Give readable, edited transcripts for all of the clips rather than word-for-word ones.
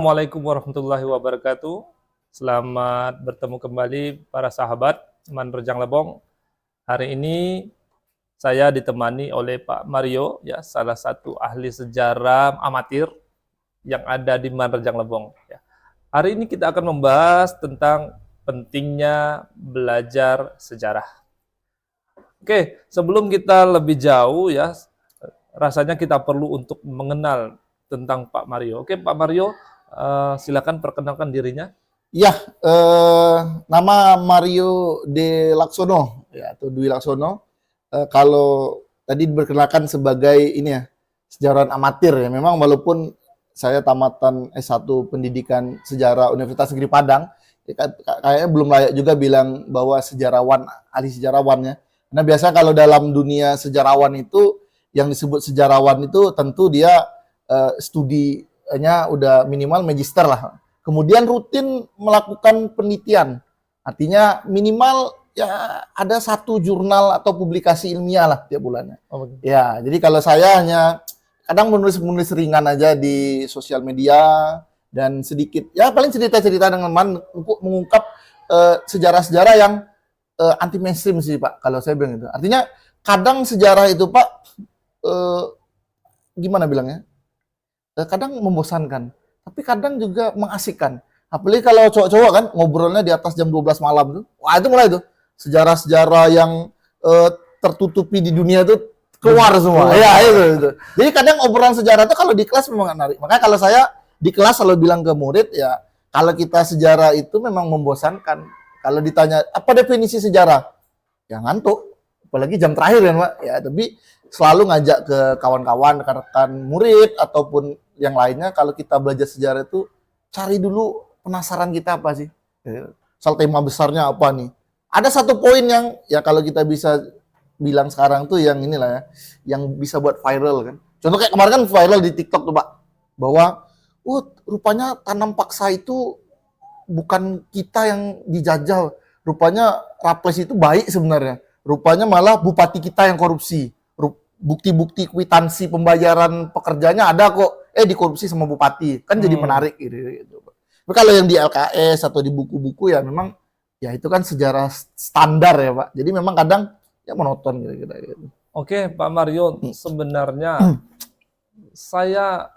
Assalamualaikum warahmatullahi wabarakatuh. Selamat bertemu kembali para sahabat teman Rejang Lebong. Hari ini saya ditemani oleh Pak Mario, ya, salah satu ahli sejarah amatir yang ada di Rejang Lebong. Ya. Hari ini kita akan membahas tentang pentingnya belajar sejarah. Oke, sebelum kita lebih jauh, ya, rasanya kita perlu untuk mengenal tentang Pak Mario. Oke, Pak Mario, silakan perkenalkan dirinya. Ya, nama Mario De Laksono, ya, atau Dwi Laksono. Kalau tadi diperkenalkan sebagai ini ya, sejarawan amatir ya. Memang walaupun saya tamatan S1 Pendidikan Sejarah Universitas Negeri Padang, ya, kayaknya belum layak juga bilang bahwa sejarawan, ahli sejarawan ya. Karena biasa kalau dalam dunia sejarawan itu, yang disebut sejarawan itu tentu dia studinya udah minimal magister lah. Kemudian rutin melakukan penelitian. Artinya minimal ya ada satu jurnal atau publikasi ilmiah lah tiap bulannya. Oh, ya, jadi kalau saya hanya kadang menulis ringan aja di sosial media dan sedikit ya paling cerita-cerita dengan untuk mengungkap sejarah-sejarah yang anti mainstream sih Pak. Kalau saya bilang itu. Artinya kadang sejarah itu Pak gimana bilangnya? Kadang membosankan, tapi kadang juga mengasihkan. Apalagi kalau cowok-cowok kan ngobrolnya di atas jam 12 malam tuh. Wah, itu mulai tuh sejarah-sejarah yang tertutupi di dunia tuh keluar semua. Ya, itu. Jadi kadang obrolan sejarah tuh kalau di kelas memang menarik. Makanya kalau saya di kelas selalu bilang ke murid ya, kalau kita sejarah itu memang membosankan. Kalau ditanya apa definisi sejarah? Ya ngantuk. Apalagi jam terakhir kan, Pak. Ya, tapi selalu ngajak ke kawan-kawan, rekan-rekan murid ataupun yang lainnya, kalau kita belajar sejarah itu cari dulu penasaran kita apa sih, soal tema besarnya apa nih. Ada satu poin yang ya kalau kita bisa bilang sekarang tuh yang inilah ya, yang bisa buat viral kan. Contoh kayak kemarin kan viral di TikTok tuh Pak, bahwa rupanya tanam paksa itu bukan kita yang dijajah, rupanya Raples itu baik sebenarnya, rupanya malah bupati kita yang korupsi. Bukti-bukti kwitansi pembayaran pekerjanya ada kok, dikorupsi sama bupati, kan jadi menarik gitu. Tapi kalau yang di LKS atau di buku-buku ya memang ya itu kan sejarah standar ya Pak. Jadi memang kadang ya monoton gitu. Oke, Pak Mario, sebenarnya saya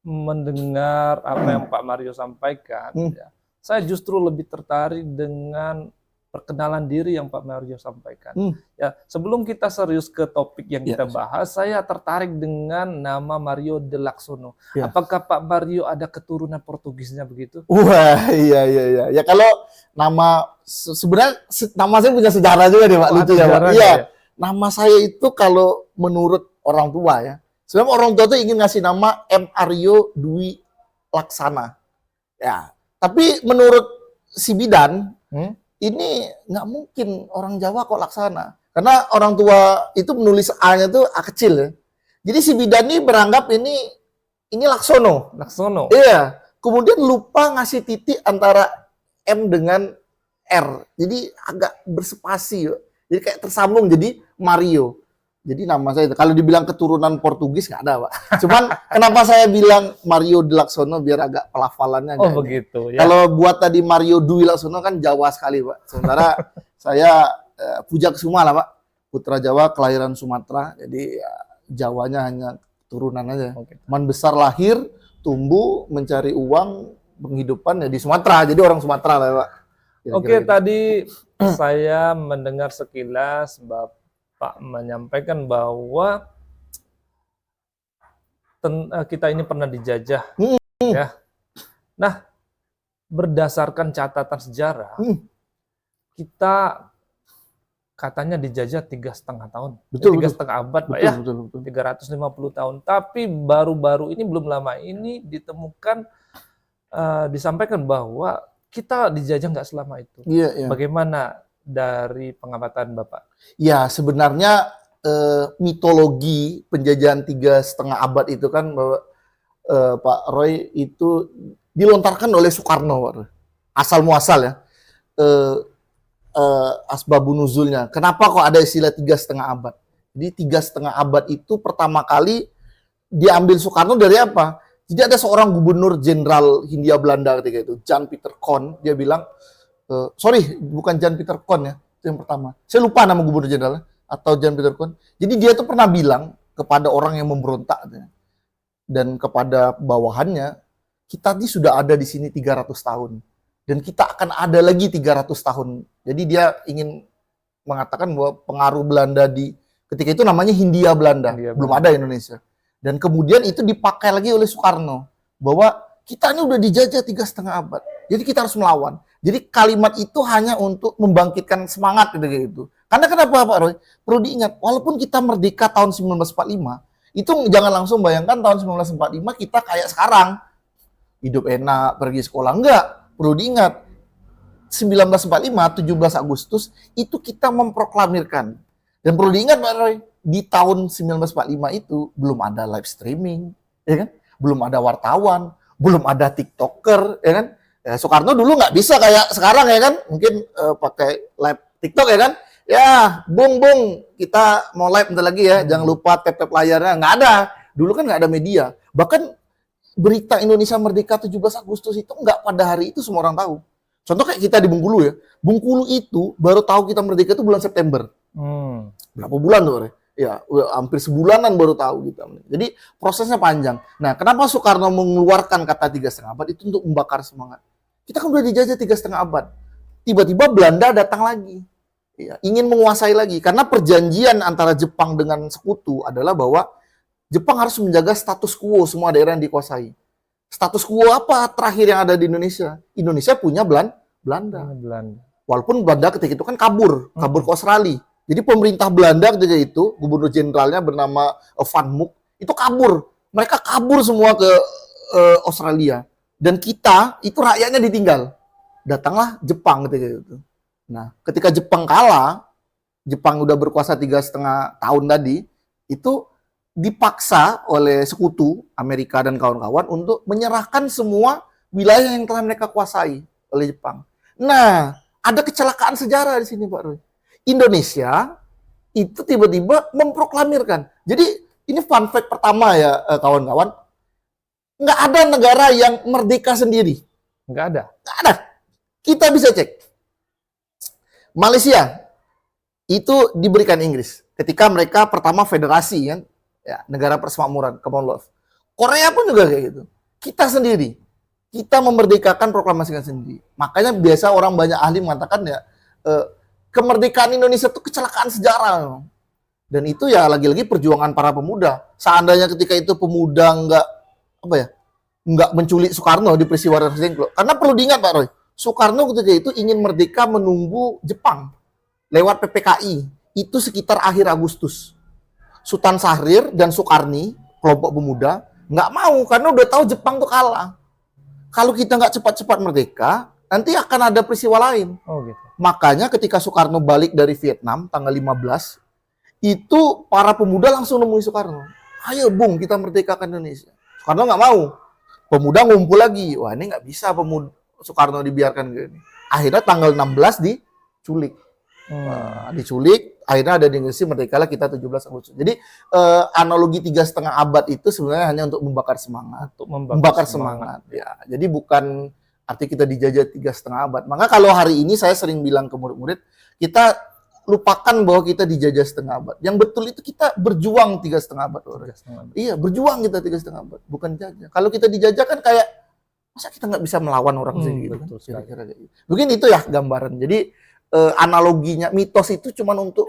mendengar apa yang Pak Mario sampaikan, ya, saya justru lebih tertarik dengan perkenalan diri yang Pak Mario sampaikan. Ya, sebelum kita serius ke topik yang kita bahas, saya tertarik dengan nama Mario De Laksono. Ya. Apakah Pak Mario ada keturunan Portugisnya begitu? Wah, iya. Ya kalau nama sebenarnya nama saya punya sejarah juga deh Pak, lucu ya Pak. Iya. Ya? Nama saya itu kalau menurut orang tua ya, sebenarnya orang tua tuh ingin ngasih nama M. Aryo Dwi Laksana. Ya, tapi menurut si bidan, ini nggak mungkin orang Jawa kok Laksana. Karena orang tua itu menulis A-nya tuh A kecil ya. Jadi si bidan ini beranggap ini Laksono. Laksono. Iya. Kemudian lupa ngasih titik antara M dengan R. Jadi agak bersepasi. Jadi kayak tersambung jadi Mario. Jadi nama saya itu. Kalau dibilang keturunan Portugis nggak ada, Pak. Cuman kenapa saya bilang Mario De Laksono biar agak pelafalannya agak begitu. Ya. Kalau buat tadi Mario Dwi Laksono kan Jawa sekali, Pak. Sementara saya Pujaksuma lah, Pak. Putra Jawa, kelahiran Sumatera. Jadi ya, Jawanya hanya turunan aja. Man besar lahir, tumbuh, mencari uang, penghidupan ya di Sumatera. Jadi orang Sumatera lah, Pak. Oke, tadi saya mendengar sekilas Bapak menyampaikan bahwa kita ini pernah dijajah, ya. Nah, berdasarkan catatan sejarah, kita katanya dijajah 3,5 tahun, 3,5 abad, Pak, ya, 350 tahun. Tapi baru-baru ini, belum lama ini ditemukan, disampaikan bahwa kita dijajah nggak selama itu. Bagaimana dari pengamatan Bapak? Ya, sebenarnya mitologi penjajahan 3,5 abad itu kan Pak Roy itu dilontarkan oleh Soekarno, asal muasal ya, asbabun nuzulnya. Kenapa kok ada istilah 3,5 abad? Jadi 3,5 abad itu pertama kali diambil Soekarno dari apa? Jadi ada seorang gubernur jenderal Hindia Belanda ketika itu, Jan Pieter Kon, dia bilang, sorry, bukan Jan Pieter Kon ya, itu yang pertama. Saya lupa nama gubernur jenderalnya, atau Jan Pieter Kon. Jadi dia tuh pernah bilang kepada orang yang memberontak dan kepada bawahannya, kita ini sudah ada di sini 300 tahun. Dan kita akan ada lagi 300 tahun. Jadi dia ingin mengatakan bahwa pengaruh Belanda di ketika itu namanya Hindia Belanda, belum ada Indonesia. Dan kemudian itu dipakai lagi oleh Soekarno bahwa kita ini udah dijajah 3,5 abad, jadi kita harus melawan. Jadi kalimat itu hanya untuk membangkitkan semangat gitu. Karena kenapa Pak Roy? Perlu diingat, walaupun kita merdeka tahun 1945, itu jangan langsung bayangkan tahun 1945 kita kayak sekarang hidup enak, pergi sekolah, enggak. Perlu diingat, 1945, 17 Agustus, itu kita memproklamirkan. Dan perlu diingat Pak Roy, di tahun 1945 itu belum ada live streaming, ya kan? Belum ada wartawan, belum ada TikToker, ya kan? Ya, Soekarno dulu nggak bisa kayak sekarang, ya kan? Mungkin pakai live TikTok, ya kan? Ya, bung, kita mau live bentar lagi ya, jangan lupa tap-tap layarnya. Nggak ada. Dulu kan nggak ada media. Bahkan berita Indonesia Merdeka 17 Agustus itu nggak pada hari itu semua orang tahu. Contoh kayak kita di Bengkulu ya. Bengkulu itu baru tahu kita merdeka itu bulan September. Berapa bulan tuh? Ya, hampir sebulanan baru tahu kita. Jadi prosesnya panjang. Nah, kenapa Soekarno mengeluarkan kata 3,5 abad itu untuk membakar semangat? Kita kan udah dijajah 3,5 abad. Tiba-tiba Belanda datang lagi. Ya, ingin menguasai lagi. Karena perjanjian antara Jepang dengan sekutu adalah bahwa Jepang harus menjaga status quo semua daerah yang dikuasai. Status quo apa terakhir yang ada di Indonesia? Indonesia punya Belanda. Walaupun Belanda ketika itu kan kabur ke Australia. Jadi pemerintah Belanda ketika itu, gubernur jenderalnya bernama Van Mook, itu kabur. Mereka kabur semua ke Australia. Dan kita, itu rakyatnya ditinggal. Datanglah Jepang ketika itu. Nah, ketika Jepang kalah, Jepang udah berkuasa 3,5 tahun tadi, itu dipaksa oleh sekutu, Amerika dan kawan-kawan, untuk menyerahkan semua wilayah yang telah mereka kuasai oleh Jepang. Nah, ada kecelakaan sejarah di sini, Pak Roy. Indonesia itu tiba-tiba memproklamirkan. Jadi ini fun fact pertama ya kawan-kawan. Nggak ada negara yang merdeka sendiri. Nggak ada. Nggak ada. Kita bisa cek. Malaysia itu diberikan Inggris ketika mereka pertama federasi kan, ya, negara persemakmuran, Commonwealth. Korea pun juga kayak gitu. Kita sendiri, kita memerdekakan proklamasikan sendiri. Makanya biasa orang banyak ahli mengatakan ya. Kemerdekaan Indonesia itu kecelakaan sejarah. Dan itu ya lagi-lagi perjuangan para pemuda. Seandainya ketika itu pemuda nggak menculik Soekarno di peristiwa Rasengklo. Karena perlu diingat Pak Roy, Soekarno ketika itu ingin merdeka menunggu Jepang lewat PPKI. Itu sekitar akhir Agustus. Sultan Syahrir dan Soekarni, kelompok pemuda, nggak mau karena udah tahu Jepang tuh kalah. Kalau kita nggak cepat-cepat merdeka, nanti akan ada peristiwa lain. Oh gitu. Makanya ketika Soekarno balik dari Vietnam tanggal 15, itu para pemuda langsung nemui Soekarno. Ayo Bung, kita merdekakan Indonesia. Soekarno nggak mau. Pemuda ngumpul lagi. Wah ini nggak bisa pemuda Soekarno dibiarkan gini. Akhirnya tanggal 16 diculik. Diculik, akhirnya ada di Indonesia merdekalah kita 17 Agustus. Jadi analogi 3,5 abad itu sebenarnya hanya untuk membakar semangat. Untuk membakar semangat. Ya, jadi bukan arti kita dijajah 3,5 abad. Maka kalau hari ini saya sering bilang ke murid-murid, kita lupakan bahwa kita dijajah setengah abad. Yang betul itu kita berjuang 3,5 abad. Iya, berjuang kita 3,5 abad, bukan jajah. Kalau kita dijajah kan kayak, masa kita nggak bisa melawan orang gitu kan? Kira-kira kayak gitu. Mungkin itu ya gambaran. Jadi analoginya, mitos itu cuma untuk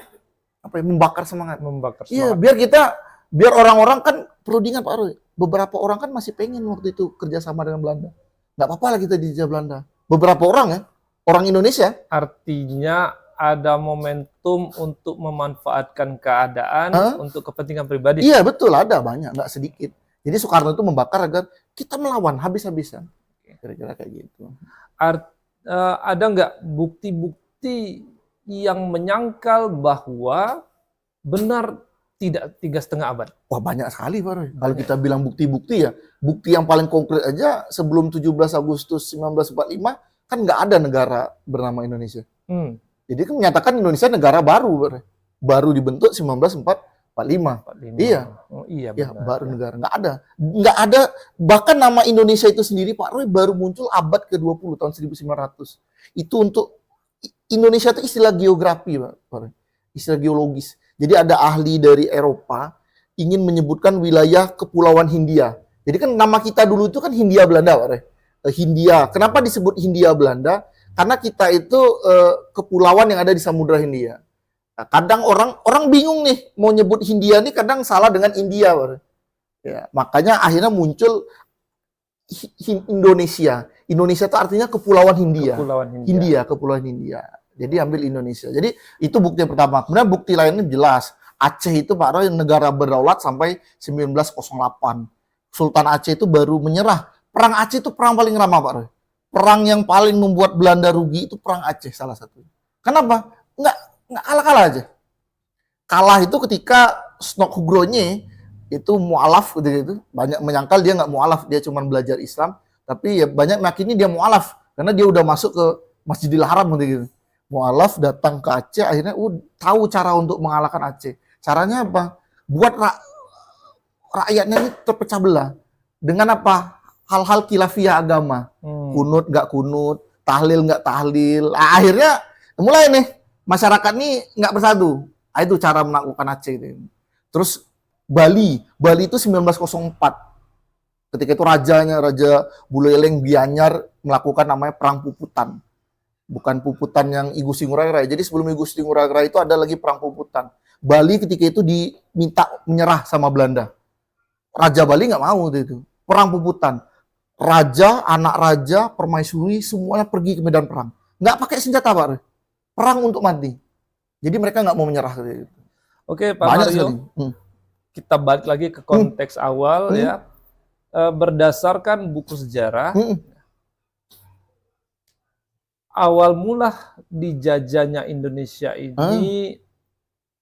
membakar semangat. Iya, biar orang-orang kan perlu diingat Pak Roy, beberapa orang kan masih pengen waktu itu kerjasama dengan Belanda. Nggak apa-apa lah kita dijajah Belanda. Beberapa orang ya, orang Indonesia. Artinya ada momentum untuk memanfaatkan keadaan untuk kepentingan pribadi. Iya betul, ada banyak, nggak sedikit. Jadi Soekarno itu membakar agar kita melawan habis-habisan. Kira-kira kayak gitu. Ada nggak bukti-bukti yang menyangkal bahwa benar tidak 3,5 abad? Wah banyak sekali Pak Roy. Kalau kita bilang bukti-bukti ya, bukti yang paling konkret aja sebelum 17 Agustus 1945 kan nggak ada negara bernama Indonesia. Jadi kan menyatakan Indonesia negara baru, Pak Roy. Baru dibentuk 1945. 45. 45. Iya. Oh, iya Ya, benar. baru negara. Nggak ada, bahkan nama Indonesia itu sendiri, Pak Roy, baru muncul abad ke-20, tahun 1900. Itu untuk, Indonesia itu istilah geografi, Pak Roy. Istilah geologis. Jadi ada ahli dari Eropa, ingin menyebutkan wilayah Kepulauan Hindia. Jadi kan nama kita dulu itu kan Hindia Belanda, Pak Roy. Hindia. Kenapa disebut Hindia Belanda? Karena kita itu kepulauan yang ada di Samudra Hindia. Nah, kadang orang bingung nih mau nyebut Hindia nih, kadang salah dengan India, Pak. Ya, makanya akhirnya muncul Indonesia. Indonesia itu artinya Kepulauan Hindia. Kepulauan Hindia. Hindia, Kepulauan Hindia. Jadi ambil Indonesia. Jadi itu bukti yang pertama. Kemudian bukti lainnya jelas. Aceh itu Pak Roy negara berdaulat sampai 1908. Sultan Aceh itu baru menyerah. Perang Aceh itu perang paling lama, Pak Roy. Perang yang paling membuat Belanda rugi itu perang Aceh salah satunya. Kenapa? Nggak kalah-kalah aja. Kalah itu ketika Snok Hugronje itu mualaf gitu, banyak menyangkal dia nggak mualaf, dia cuma belajar Islam, tapi ya banyak makini dia mualaf karena dia udah masuk ke Masjidil Haram gitu. Mualaf datang ke Aceh, akhirnya tahu cara untuk mengalahkan Aceh. Caranya apa? Buat rakyatnya ini terpecah belah dengan apa? Hal-hal khilafiyah agama, kunut nggak kunut, tahlil nggak tahlil. Nah, akhirnya mulai nih masyarakat nih nggak bersatu. Nah, itu cara menaklukkan Aceh itu. Terus Bali itu 1904. Ketika itu Raja Buleleng Gianyar melakukan namanya Perang Puputan. Bukan Puputan yang I Gusti Ngurah Rai. Jadi sebelum I Gusti Ngurah Rai itu ada lagi Perang Puputan. Bali ketika itu diminta menyerah sama Belanda. Raja Bali nggak mau itu. Perang Puputan. Raja, anak raja, permaisuri, semuanya pergi ke medan perang. Nggak pakai senjata, Pak. Perang untuk mati. Jadi mereka nggak mau menyerah. Oke, Pak Banyak Mario. sekali. Kita balik lagi ke konteks awal ya. Berdasarkan buku sejarah, awal mula dijajahnya Indonesia ini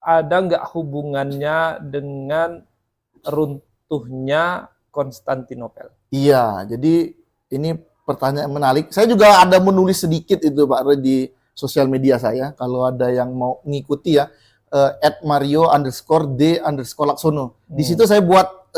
ada nggak hubungannya dengan runtuhnya Konstantinopel? Iya, jadi ini pertanyaan menarik. Saya juga ada menulis sedikit itu Pak Roy di sosial media saya. Kalau ada yang mau ngikuti ya, @mario_d_laksono. Di situ saya buat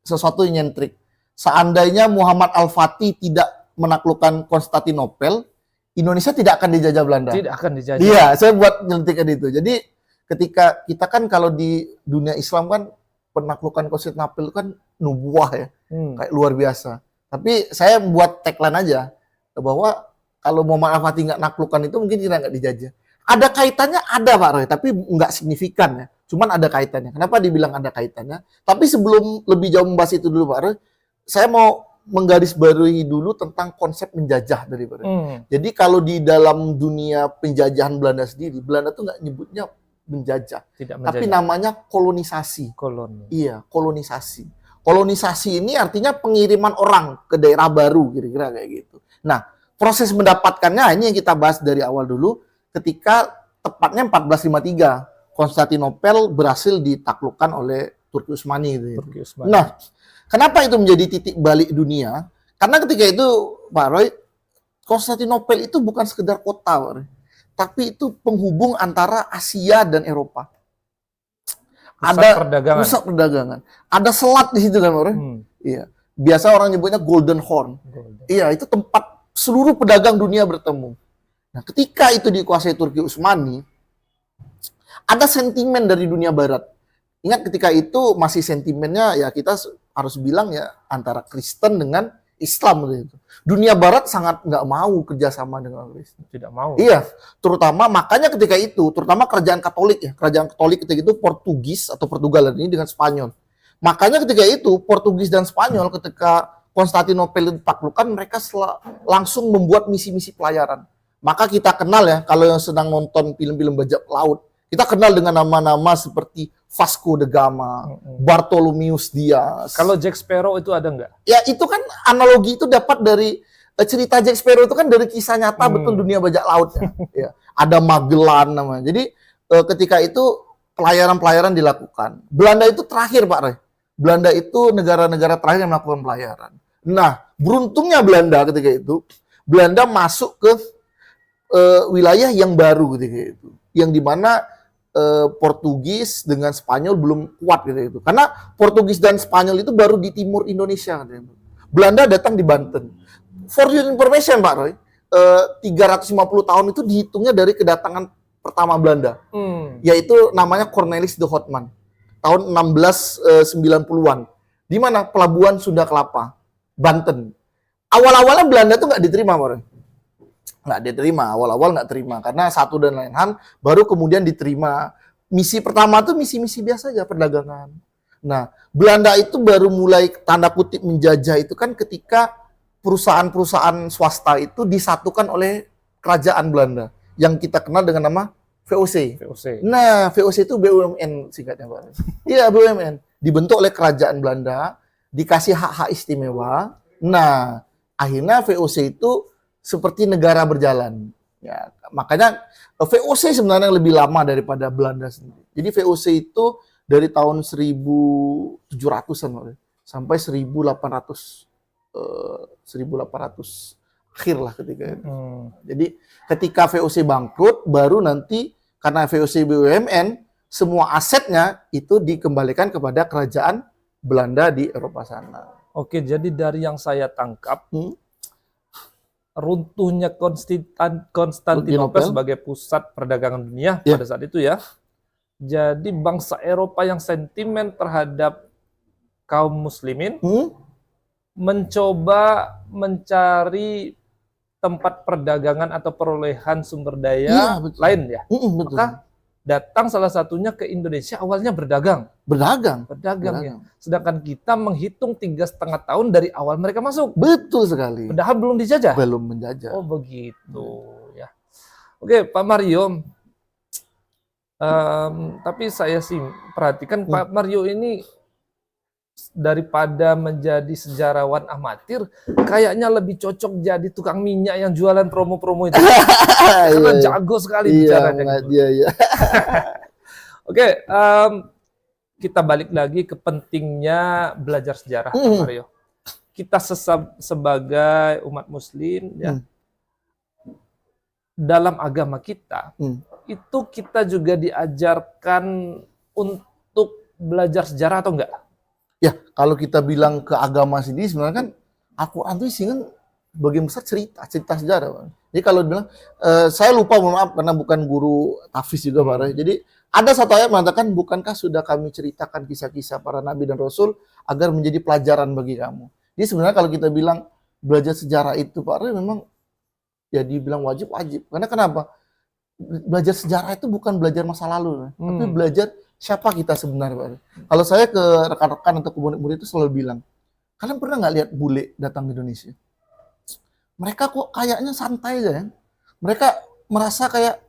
sesuatu yang nyentrik. Seandainya Muhammad Al-Fatih tidak menaklukkan Konstantinopel, Indonesia tidak akan dijajah Belanda. Tidak akan dijajah. Iya, saya buat nyentikan itu. Jadi ketika kita kan kalau di dunia Islam kan penaklukan Konstantinopel kan nubuah ya, kayak luar biasa. Tapi saya buat tagline aja bahwa kalau Muhammad Al-Fatih nggak naklukkan itu mungkin kita nggak dijajah. Ada kaitannya, ada Pak Roy, tapi nggak signifikan ya. Cuman ada kaitannya. Kenapa dibilang ada kaitannya? Tapi sebelum lebih jauh membahas itu dulu Pak Roy, saya mau menggarisbawahi dulu tentang konsep menjajah dari Pak Roy. Jadi kalau di dalam dunia penjajahan Belanda sendiri, Belanda tuh nggak nyebutnya menjajah, tapi namanya kolonisasi. Koloni. Iya, kolonisasi. Kolonisasi ini artinya pengiriman orang ke daerah baru, kira-kira kayak gitu. Nah, proses mendapatkannya ini yang kita bahas dari awal dulu. Ketika tepatnya 1453, Konstantinopel berhasil ditaklukkan oleh Turki Utsmani. Turki Utsmani. Nah, kenapa itu menjadi titik balik dunia? Karena ketika itu, Pak Roy, Konstantinopel itu bukan sekedar kota, Pak Roy, tapi itu penghubung antara Asia dan Eropa. Ada pusat perdagangan. Ada selat di situ kan, Pak Roy? Iya. Biasa orang nyebutnya Golden Horn. Iya, itu tempat seluruh pedagang dunia bertemu. Nah, ketika itu dikuasai Turki Utsmani, ada sentimen dari dunia barat. Ingat ketika itu masih sentimennya ya kita harus bilang ya antara Kristen dengan Islam gitu. Dunia barat sangat nggak mau kerjasama dengan Kristen. Tidak mau. Iya, terutama makanya ketika itu, terutama kerajaan Katolik ya. Kerajaan Katolik ketika itu Portugis atau Portugal ini dengan Spanyol. Makanya ketika itu Portugis dan Spanyol ketika Konstantinopel ditaklukkan, mereka langsung membuat misi-misi pelayaran. Maka kita kenal ya, kalau yang sedang nonton film-film bajak laut, kita kenal dengan nama-nama seperti Vasco da Gama, Bartholomeus Dias. Kalau Jack Sparrow itu ada nggak? Ya itu kan analogi itu dapat dari cerita Jack Sparrow itu kan dari kisah nyata betul dunia bajak laut ya. Ya. Ada Magellan namanya. Jadi ketika itu pelayaran-pelayaran dilakukan. Belanda itu terakhir Pak Roy. Belanda itu negara-negara terakhir yang melakukan pelayaran. Nah, beruntungnya Belanda ketika itu, Belanda masuk ke wilayah yang baru ketika itu, yang dimana Portugis dengan Spanyol belum kuat gitu itu. Karena Portugis dan Spanyol itu baru di timur Indonesia. Belanda datang di Banten. For your information, Pak Roy, 350 tahun itu dihitungnya dari kedatangan pertama Belanda, yaitu namanya Cornelis de Houtman, tahun 1690-an. Di mana? Pelabuhan Sunda Kelapa, Banten. Awal-awalnya Belanda tuh nggak diterima, Pak Roy. Nggak diterima, awal-awal nggak terima karena satu dan lain hal, baru kemudian diterima. Misi pertama tuh misi-misi biasa aja, perdagangan. Nah, Belanda itu baru mulai tanda kutip menjajah itu kan ketika perusahaan-perusahaan swasta itu disatukan oleh kerajaan Belanda yang kita kenal dengan nama VOC. VOC. Nah, VOC itu BUMN singkatnya, Pak. Iya, BUMN. Dibentuk oleh kerajaan Belanda, dikasih hak-hak istimewa. Nah, akhirnya VOC itu seperti negara berjalan. Ya, makanya VOC sebenarnya lebih lama daripada Belanda sendiri. Jadi VOC itu dari tahun 1700-an sampai 1800 akhir lah ketika itu. Jadi ketika VOC bangkrut, baru nanti karena VOC BUMN, semua asetnya itu dikembalikan kepada kerajaan Belanda di Eropa sana. Oke, jadi dari yang saya tangkap, runtuhnya Konstantinopel sebagai pusat perdagangan dunia pada saat itu ya. Jadi bangsa Eropa yang sentimen terhadap kaum muslimin mencoba mencari tempat perdagangan atau perolehan sumber daya lain ya. Betul. Maka datang salah satunya ke Indonesia, awalnya berdagang ya. Sedangkan kita menghitung 3,5 tahun dari awal mereka masuk. Betul sekali. Padahal belum dijajah. Belum menjajah. Oh begitu ya. Oke, Pak Mario. Tapi saya sih perhatikan Pak Mario ini daripada menjadi sejarawan amatir, kayaknya lebih cocok jadi tukang minyak yang jualan promo-promo itu. Karena jago sekali bicaranya. Iya. Oke, kita balik lagi ke pentingnya belajar sejarah, Pak Mario. Kita sebagai umat Muslim, ya, dalam agama kita, itu kita juga diajarkan untuk belajar sejarah atau enggak? Ya, kalau kita bilang ke agama sendiri sebenarnya kan Al-Quran itu isinya bagian besar cerita sejarah. Jadi kalau bilang, saya lupa, mohon maaf karena bukan guru tahfiz juga, Pak Ray. Jadi ada satu ayat mengatakan, bukankah sudah kami ceritakan kisah-kisah para nabi dan rasul agar menjadi pelajaran bagi kamu. Jadi sebenarnya kalau kita bilang belajar sejarah itu, Pak Ray, memang ya dibilang wajib. Karena kenapa? Belajar sejarah itu bukan belajar masa lalu, tapi belajar siapa kita sebenarnya, Pak. Kalau saya ke rekan-rekan atau ke murid-murid itu selalu bilang, kalian pernah nggak lihat bule datang ke Indonesia? Mereka kok kayaknya santai aja ya. Mereka merasa kayak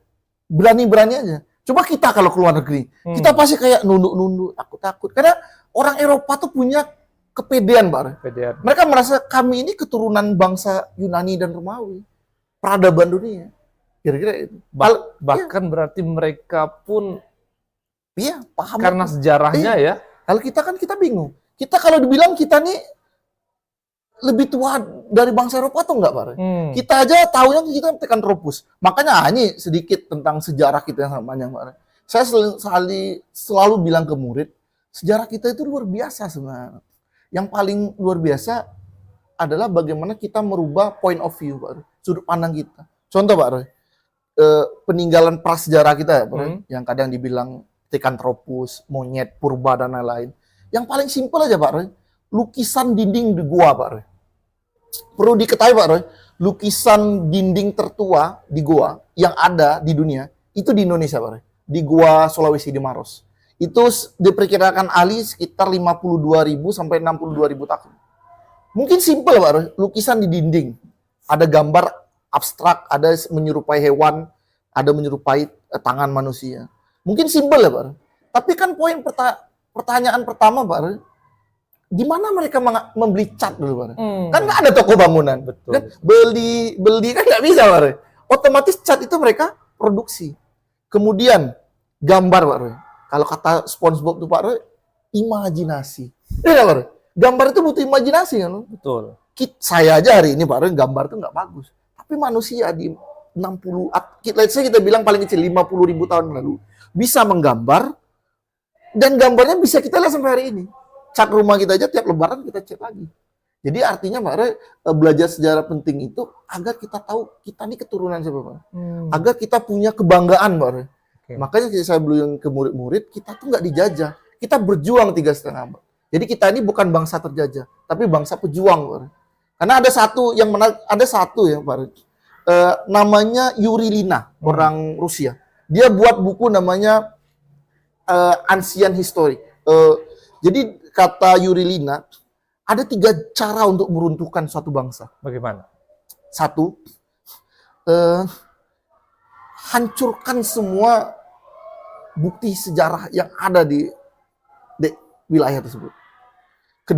berani-berani aja. Coba kita kalau keluar negeri, kita pasti kayak nunduk-nunduk, takut-takut. Karena orang Eropa tuh punya kepedean, Pak. Mereka merasa kami ini keturunan bangsa Yunani dan Romawi. Peradaban dunia. Kira-kira itu. Bahkan berarti mereka pun paham. Karena sejarahnya ya. Kalau kita kan kita bingung. Kita kalau dibilang kita nih lebih tua dari bangsa Eropa atau enggak, Pak? Kita aja tahunya kita Tekanthropus. Makanya ini sedikit tentang sejarah kita yang sangat panjang, Pak. Saya selalu bilang ke murid, sejarah kita itu luar biasa sebenarnya. Yang paling luar biasa adalah bagaimana kita merubah point of view, Pak. Sudut pandang kita. Contoh, Pak Roy. Peninggalan prasejarah kita ya, Pak Roy, yang kadang dibilang Tekanthropus, monyet, purba, dan lain-lain. Yang paling simpel aja, Pak Roy. Lukisan dinding di gua, Pak Roy. Perlu diketahui, Pak Roy, lukisan dinding tertua di gua yang ada di dunia, itu di Indonesia, Pak Roy. Di gua Sulawesi di Maros. Itu diperkirakan ahli sekitar 52.000 sampai 62.000 tahun. Mungkin simpel, Pak Roy. Lukisan di dinding. Ada gambar abstrak, ada menyerupai hewan, ada menyerupai tangan manusia. Mungkin simpel ya, Pak Roy. Tapi kan poin pertanyaan pertama, Pak Roy, di mana mereka membeli cat dulu, Pak Roy? Kan nggak ada toko bangunan. Betul. Kan beli kan nggak bisa, Pak Roy. Otomatis cat itu mereka produksi. Kemudian gambar, Pak Roy. Kalau kata SpongeBob itu, Pak Roy, imajinasi. Iya, Pak Roy. Gambar itu butuh imajinasi kan? Betul. Saya aja hari ini, Pak Roy, gambar itu nggak bagus. Tapi manusia di 60, let's say kita bilang paling kecil 50.000 tahun lalu. bisa menggambar, dan gambarnya bisa kita lihat sampai hari ini. Cat rumah kita aja tiap lebaran kita cat lagi. Jadi artinya Pak Roy, belajar sejarah penting itu agar kita tahu kita ini keturunan siapa Pak. Agar kita punya kebanggaan Pak Roy. Makanya saya bilang ke murid-murid, kita tuh nggak dijajah. Kita berjuang 3,5 abad. Jadi kita ini bukan bangsa terjajah, tapi bangsa pejuang Pak Roy. Karena ada satu yang menarik, ada satu ya Pak Roy. Namanya Yuri Lina, orang Rusia. Dia buat buku namanya Ancient History. Jadi kata Yuri Lina, ada 3 cara untuk meruntuhkan suatu bangsa. Bagaimana? 1, hancurkan semua bukti sejarah yang ada di wilayah tersebut. 2,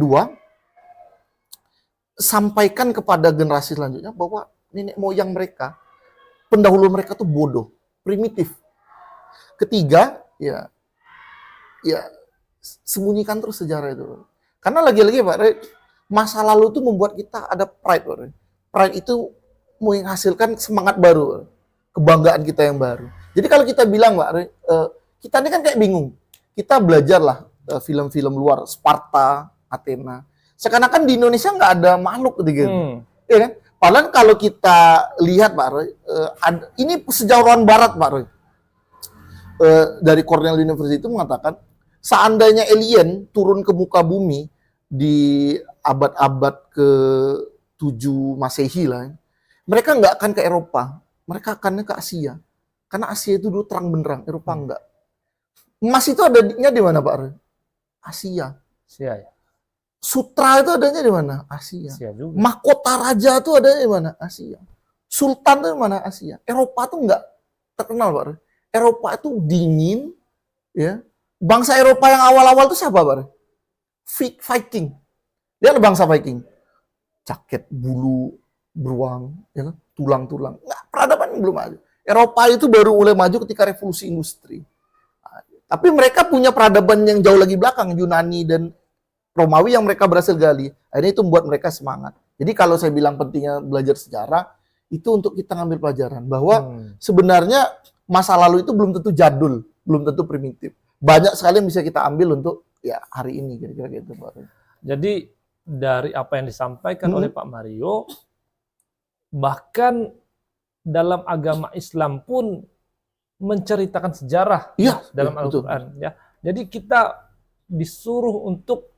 sampaikan kepada generasi selanjutnya bahwa nenek moyang mereka, pendahulu mereka tuh bodoh, primitif. 3, ya sembunyikan terus sejarah itu. Karena lagi-lagi Pak Roy, masa lalu itu membuat kita ada pride Pak Roy. Pride itu menghasilkan semangat baru, kebanggaan kita yang baru. Jadi kalau kita bilang Pak Roy, kita ini kan kayak bingung. Kita belajarlah film-film luar, Sparta, Athena. Seakan-akan di Indonesia nggak ada makhluk gitu. Ya kan? Padahal kalau kita lihat Pak Roy, ini sejarawan Barat Pak Roy. Dari Cornell University itu mengatakan, seandainya alien turun ke muka bumi di abad-abad ke-7 Masehi lah, mereka nggak akan ke Eropa, mereka akan ke Asia. Karena Asia itu dulu terang benderang, Eropa enggak. Emas itu adanya di mana Pak Roy? Asia. Asia ya. Sutra itu adanya di mana? Asia. Asia juga. Mahkota raja itu adanya di mana? Asia. Sultan itu di mana? Asia. Eropa itu enggak terkenal Pak Roy. Eropa itu dingin, ya. Bangsa Eropa yang awal-awal itu siapa, Pak? Viking. Dia adalah bangsa Viking. Jaket bulu beruang, ya kan? Tulang-tulang. Nggak, peradaban belum ada. Eropa itu baru mulai maju ketika revolusi industri. Tapi mereka punya peradaban yang jauh lagi belakang, Yunani dan Romawi yang mereka berhasil gali. Akhirnya itu membuat mereka semangat. Jadi kalau saya bilang pentingnya belajar sejarah, itu untuk kita ngambil pelajaran. Bahwa sebenarnya masa lalu itu belum tentu jadul, belum tentu primitif. Banyak sekali yang bisa kita ambil untuk ya hari ini kira-kira gitu Pak. Jadi dari apa yang disampaikan oleh Pak Mario, bahkan dalam agama Islam pun menceritakan sejarah dalam Al-Quran. Ya. Jadi kita disuruh untuk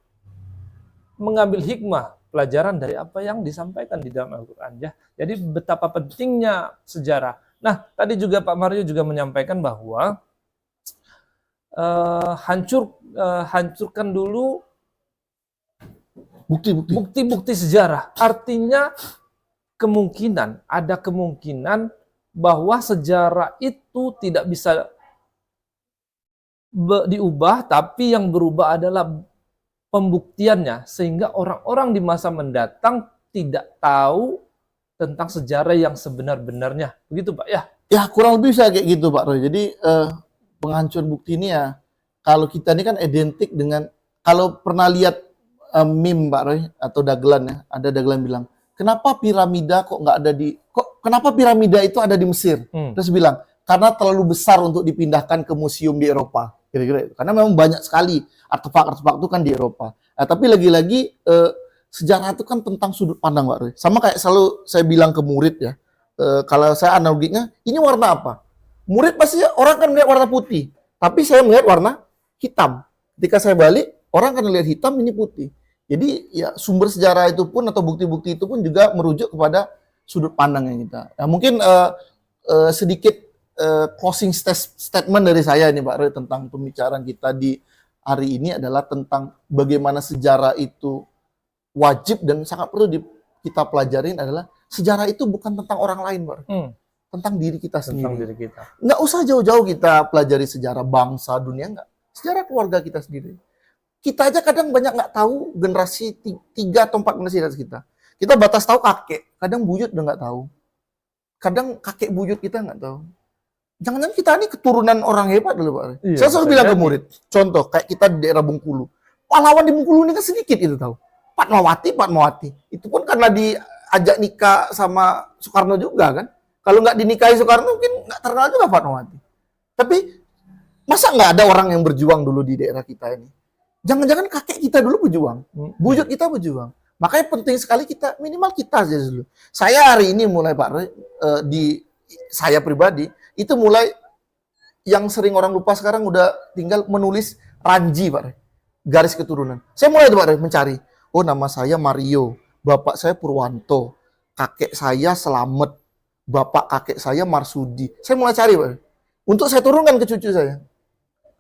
mengambil hikmah pelajaran dari apa yang disampaikan di dalam Al-Quran. Ya. Jadi betapa pentingnya sejarah. Nah, tadi juga Pak Mario juga menyampaikan bahwa hancurkan dulu bukti-bukti sejarah. Artinya ada kemungkinan bahwa sejarah itu tidak bisa diubah, tapi yang berubah adalah pembuktiannya, sehingga orang-orang di masa mendatang tidak tahu tentang sejarah yang sebenar-benarnya. Begitu Pak ya? Ya kurang lebih bisa kayak gitu Pak Roy. Jadi penghancuran bukti ini ya, kalau kita ini kan identik dengan, kalau pernah lihat meme Pak Roy atau dagelan ya, ada dagelan bilang, kenapa piramida kenapa piramida itu ada di Mesir? Terus bilang, karena terlalu besar untuk dipindahkan ke museum di Eropa. Kira-kira itu. Karena memang banyak sekali artefak-artefak itu kan di Eropa. Nah, tapi lagi-lagi sejarah itu kan tentang sudut pandang Pak Roy. Sama kayak selalu saya bilang ke murid ya, kalau saya analoginya, ini warna apa? Murid pasti orang kan melihat warna putih, tapi saya melihat warna hitam. Ketika saya balik, orang kan melihat hitam, ini putih. Jadi ya sumber sejarah itu pun atau bukti-bukti itu pun juga merujuk kepada sudut pandangnya kita. Nah, mungkin sedikit closing statement dari saya ini Pak Roy tentang pembicaraan kita di hari ini adalah tentang bagaimana sejarah itu wajib dan sangat perlu kita pelajarin adalah sejarah itu bukan tentang orang lain Pak Roy. Tentang diri kita sendiri. Tentang diri kita. Nggak usah jauh-jauh kita pelajari sejarah bangsa, dunia, nggak. Sejarah keluarga kita sendiri. Kita aja kadang banyak nggak tahu generasi 3 atau 4 generasi atas kita. Kita batas tahu kakek, kadang buyut udah nggak tahu. Kadang kakek buyut kita nggak tahu. Jangan-jangan kita ini keturunan orang hebat dulu Pak. Iya, saya selalu bilang ke murid, contoh kayak kita di daerah Bengkulu. Pahlawan di Bengkulu ini kan sedikit itu tahu. Fatmawati. Itu pun karena diajak nikah sama Soekarno juga kan. Kalau nggak dinikahi Soekarno mungkin nggak terkenal juga Fatmawati. Tapi Masa nggak ada orang yang berjuang dulu di daerah kita ini? Jangan-jangan kakek kita dulu berjuang, buyut kita berjuang. Makanya penting sekali kita, minimal kita aja dulu. Saya hari ini mulai Pak Roy, saya pribadi, itu mulai yang sering orang lupa sekarang udah tinggal menulis Ranji Pak Roy, garis keturunan. Saya mulai itu Pak Roy mencari, oh nama saya Mario, bapak saya Purwanto, kakek saya Slamet, bapak kakek saya Marsudi. Saya mulai cari Pak Roy, untuk saya turunkan ke cucu saya.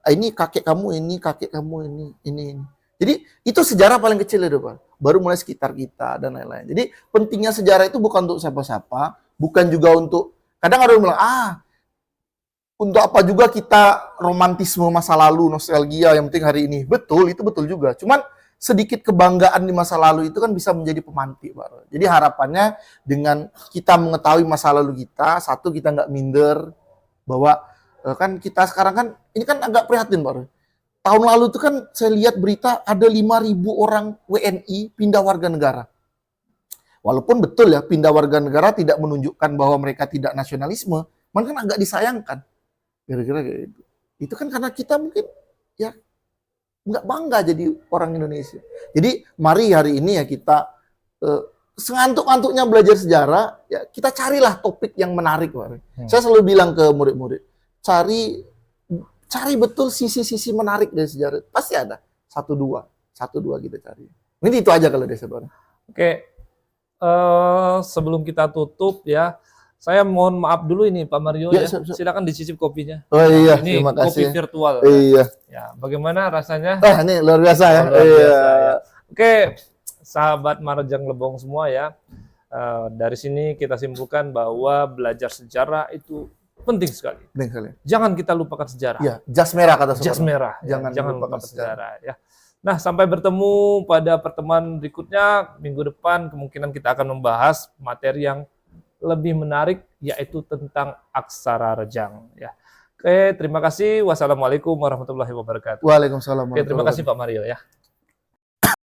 Ini kakek kamu ini, kakek kamu ini. Jadi itu sejarah paling kecil itu Pak. Baru mulai sekitar kita dan lain-lain. Jadi pentingnya sejarah itu bukan untuk siapa-siapa, bukan juga untuk, kadang ada yang bilang, untuk apa juga kita romantisme masa lalu, nostalgia, yang penting hari ini. Betul, itu betul juga. Cuman sedikit kebanggaan di masa lalu itu kan bisa menjadi pemantik Pak. Jadi harapannya dengan kita mengetahui masa lalu kita, satu kita nggak minder, bahwa kan kita sekarang kan, ini kan agak prihatin Pak. Tahun lalu itu kan saya lihat berita ada 5.000 orang WNI pindah warga negara. Walaupun betul ya, pindah warga negara tidak menunjukkan bahwa mereka tidak nasionalisme, man kan agak disayangkan. Kira-kira kayak itu. Itu kan karena kita mungkin ya nggak bangga jadi orang Indonesia. Jadi mari hari ini ya kita sengantuk-antuknya belajar sejarah, ya kita carilah topik yang menarik Pak. Saya selalu bilang ke murid-murid, cari betul sisi-sisi menarik dari sejarah. Pasti ada. Satu dua kita cari. Ini itu aja kalau desa Pak. Oke, sebelum kita tutup ya, saya mohon maaf dulu ini Pak Mario ya. Silakan dicicip kopinya. Oh iya, ini terima kasih. Kopi virtual. Iya. Ya, bagaimana rasanya? Ini luar biasa ya. Luar biasa, ya. Oke, sahabat Marejang Lebong semua ya. Dari sini kita simpulkan bahwa belajar sejarah itu penting sekali. Penting sekali. Jangan kita lupakan sejarah. Iya, jas merah kata Jas merah. Jangan lupakan sejarah ya. Nah, sampai bertemu pada pertemuan berikutnya minggu depan, kemungkinan kita akan membahas materi yang lebih menarik, yaitu tentang aksara rejang ya. Oke, terima kasih. Wassalamualaikum warahmatullahi wabarakatuh. Waalaikumsalam. Oke, terima kasih Pak Mario ya.